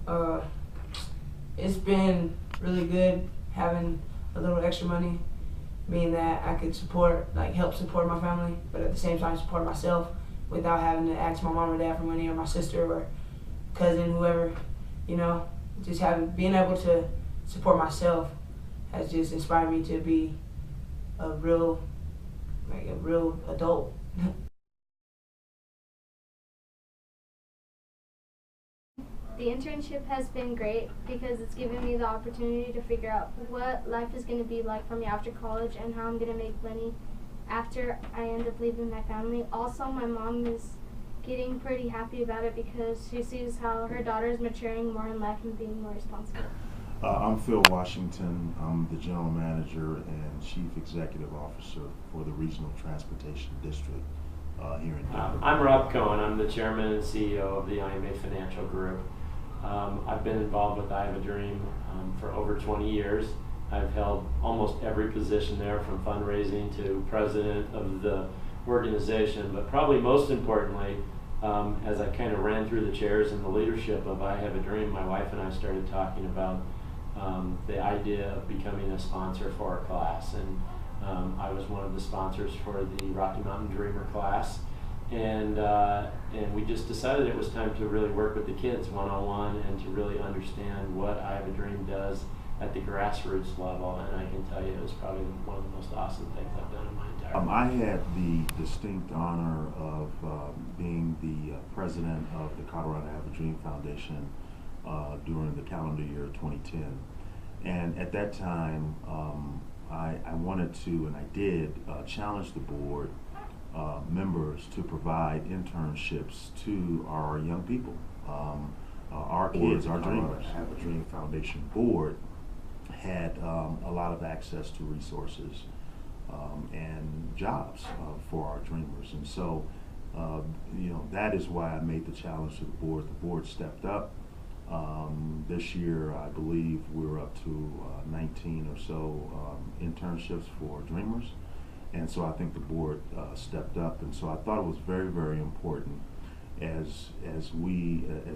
Uh, it's been really good having a little extra money, meaning that I could help support my family, but at the same time support myself without having to ask my mom or dad for money, or my sister or cousin, whoever, you know. Just being able to support myself has just inspired me to be a real adult. The internship has been great because it's given me the opportunity to figure out what life is going to be like for me after college and how I'm going to make money after I end up leaving my family. Also, my mom is getting pretty happy about it because she sees how her daughter is maturing more in life and being more responsible. I'm Phil Washington. I'm the General Manager and Chief Executive Officer for the Regional Transportation District here in Denver. I'm Rob Cohen. I'm the Chairman and CEO of the IMA Financial Group. I've been involved with I Have a Dream for over 20 years. I've held almost every position there, from fundraising to president of the organization, but probably most importantly, as I kind of ran through the chairs in the leadership of I Have a Dream, my wife and I started talking about the idea of becoming a sponsor for our class, and I was one of the sponsors for the Rocky Mountain Dreamer class, and we just decided it was time to really work with the kids one-on-one and to really understand what I Have a Dream does at the grassroots level, and I can tell you it was probably one of the most awesome things I've done in my entire life. I had the distinct honor of being the president of the Colorado I Have a Dream Foundation during the calendar year 2010. And at that time, I wanted to, and I did, challenge the board members to provide internships to our young people. Our kids, our dreamers. I Have a Dream Foundation board had a lot of access to resources and jobs for our dreamers. And so, that is why I made the challenge to the board. The board stepped up. This year, I believe we're up to 19 or so internships for dreamers. And so I think the board stepped up. And so I thought it was very, very important as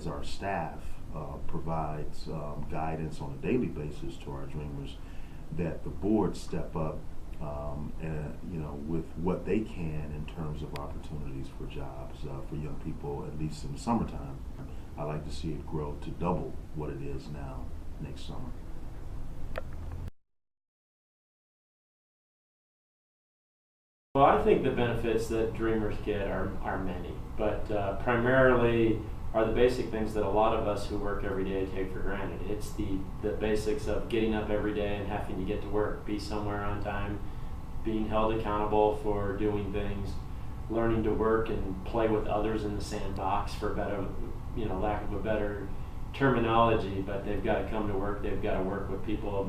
our staff provides guidance on a daily basis to our dreamers, that the board step up with what they can in terms of opportunities for jobs for young people, at least in the summertime. I like to see it grow to double what it is now next summer. Well, I think the benefits that dreamers get are many, but primarily are the basic things that a lot of us who work every day take for granted. It's the basics of getting up every day and having to get to work, be somewhere on time, being held accountable for doing things, learning to work and play with others in the sandbox, for better, lack of a better terminology, but they've got to come to work, they've got to work with people of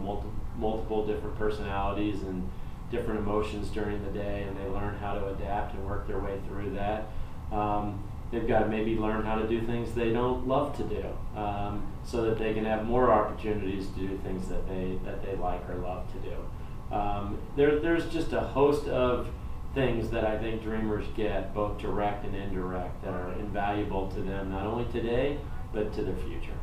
multiple different personalities and different emotions during the day, and they learn how to adapt and work their way through that. They've got to maybe learn how to do things they don't love to do, so that they can have more opportunities to do things that they like or love to do. There's just a host of things that I think dreamers get, both direct and indirect, that are invaluable to them, not only today, but to their future.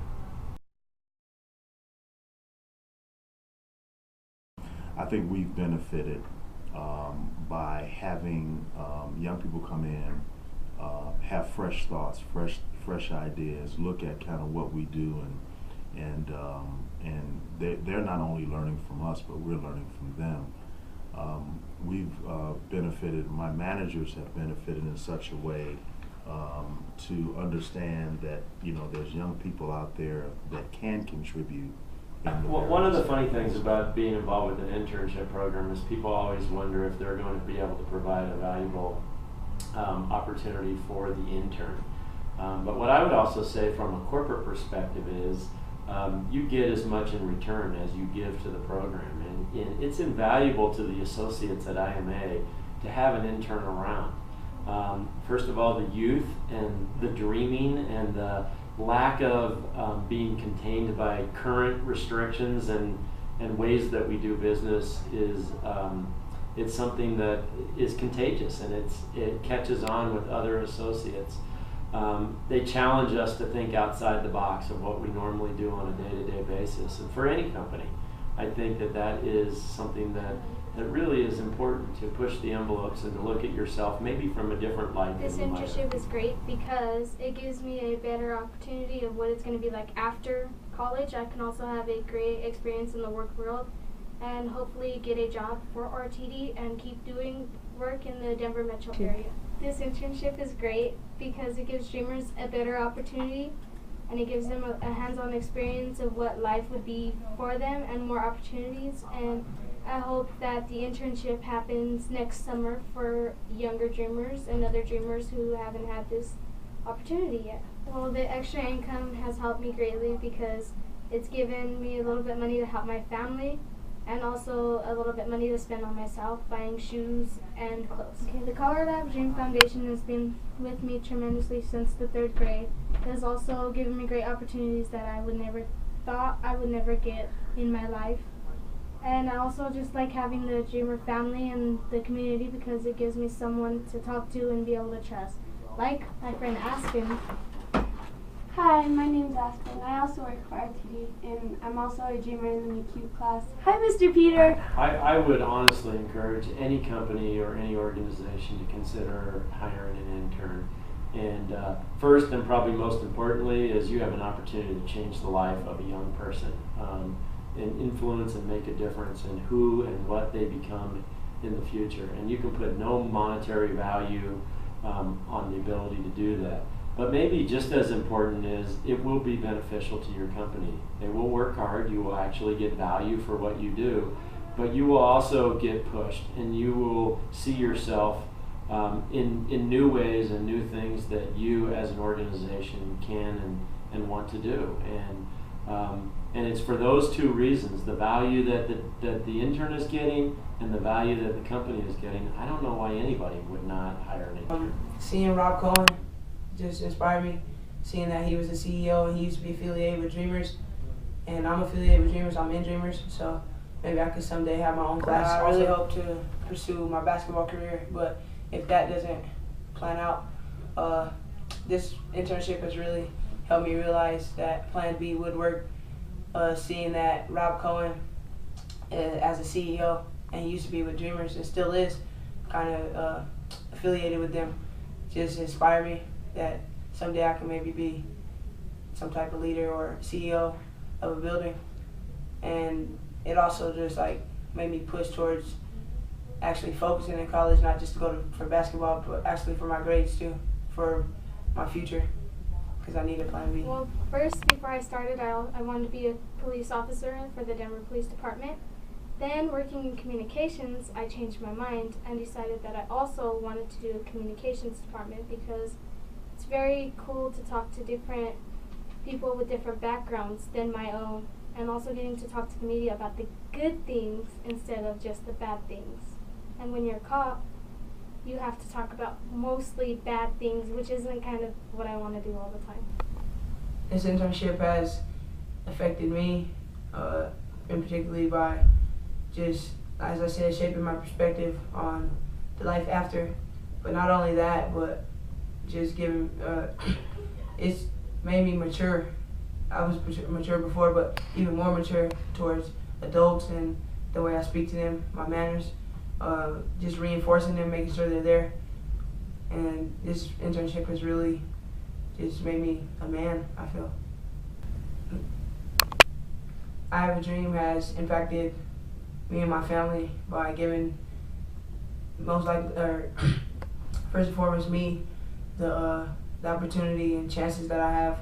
I think we've benefited by having young people come in, have fresh thoughts, fresh ideas, look at kind of what we do, and they're not only learning from us, but we're learning from them. We've benefited, my managers have benefited in such a way to understand that there's young people out there that can contribute. Well, one of the funny things about being involved with an internship program is people always wonder if they're going to be able to provide a valuable opportunity for the intern. But what I would also say from a corporate perspective is you get as much in return as you give to the program. And it's invaluable to the associates at IMA to have an intern around. First of all, the youth and the dreaming and the lack of being contained by current restrictions and ways that we do business is it's something that is contagious, and it catches on with other associates. they challenge us to think outside the box of what we normally do on a day-to-day basis. And for any company, I think that is something that really is important, to push the envelopes and to look at yourself maybe from a different light. This internship is great because it gives me a better opportunity of what it's going to be like after college. I can also have a great experience in the work world and hopefully get a job for RTD and keep doing work in the Denver metro area. This internship is great because it gives dreamers a better opportunity and it gives them a hands-on experience of what life would be for them and more opportunities. And I hope that the internship happens next summer for younger dreamers and other dreamers who haven't had this opportunity yet. Well, the extra income has helped me greatly because it's given me a little bit of money to help my family and also a little bit of money to spend on myself, buying shoes and clothes. Okay, the Colorado Have a Dream Foundation has been with me tremendously since the 3rd grade. It has also given me great opportunities that I would never thought I would never get in my life. And I also just like having the Dreamer family and the community because it gives me someone to talk to and be able to trust. Like my friend Aspen. Hi, my name's Aspen. I also work for RTD, and I'm also a dreamer in the McHugh class. Hi, Mr. Peter. I would honestly encourage any company or any organization to consider hiring an intern. And first and probably most importantly is you have an opportunity to change the life of a young person and influence and make a difference in who and what they become in the future. And you can put no monetary value on the ability to do that. But maybe just as important is it will be beneficial to your company. They will work hard, you will actually get value for what you do, but you will also get pushed and you will see yourself in new ways and new things that you as an organization can and want to do. And it's for those two reasons, the value that the intern is getting and the value that the company is getting. I don't know why anybody would not hire an intern. Seeing Rob Cohen just inspired me, seeing that he was the CEO and he used to be affiliated with Dreamers, and I'm affiliated with Dreamers, I'm in Dreamers, so maybe I could someday have my own class. I really hope to pursue my basketball career, but if that doesn't plan out, this internship has really helped me realize that Plan B would work. Seeing that Rob Cohen as a CEO, and he used to be with Dreamers and still is kind of affiliated with them, just inspired me that someday I can maybe be some type of leader or CEO of a building. And it also just like made me push towards actually focusing in college, not just to go for basketball, but actually for my grades too, for my future, because I need a plan B. Well, first, before I started, I wanted to be a police officer for the Denver Police Department. Then, working in communications, I changed my mind and decided that I also wanted to do a communications department because it's very cool to talk to different people with different backgrounds than my own, and also getting to talk to the media about the good things instead of just the bad things. And when you're a cop, you have to talk about mostly bad things, which isn't kind of what I want to do all the time. This internship has affected me, and particularly by just, as I said, shaping my perspective on the life after. But not only that, but just giving, it's made me mature. I was mature before, but even more mature towards adults and the way I speak to them, my manners, just reinforcing them, making sure they're there. And this internship has really just made me a man, I feel. I Have a Dream has impacted me and my family by giving first and foremost me the opportunity and chances that I have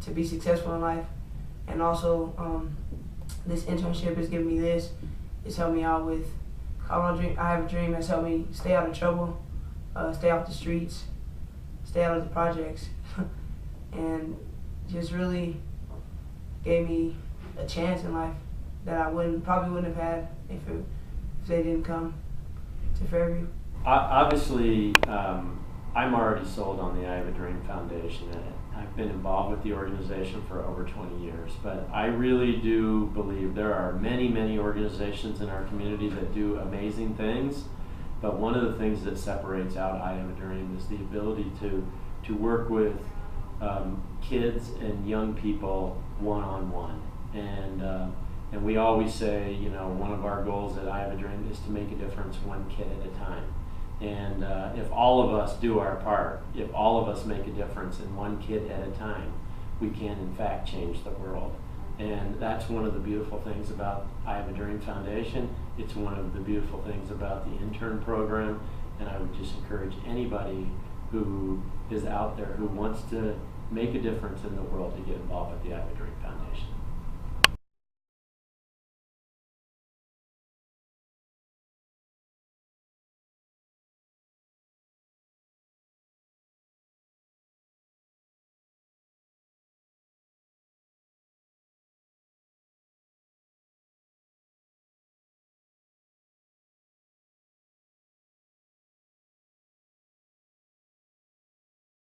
to be successful in life. And also this internship has given me this. It's helped me out with I Have a Dream has helped me stay out of trouble, stay off the streets, stay out of the projects, and just really gave me a chance in life that I probably wouldn't have had if they didn't come to Fairview. Obviously, I'm already sold on the I Have a Dream Foundation. I've been involved with the organization for over 20 years, but I really do believe there are many, many organizations in our community that do amazing things, but one of the things that separates out I Have a Dream is the ability to to work with kids and young people one-on-one. And we always say, you know, one of our goals at I Have a Dream is to make a difference one kid at a time. And if all of us do our part, if all of us make a difference in one kid at a time, we can in fact change the world. And that's one of the beautiful things about I Have a Dream Foundation. It's one of the beautiful things about the intern program. And I would just encourage anybody who is out there who wants to make a difference in the world to get involved with the I Have a Dream Foundation.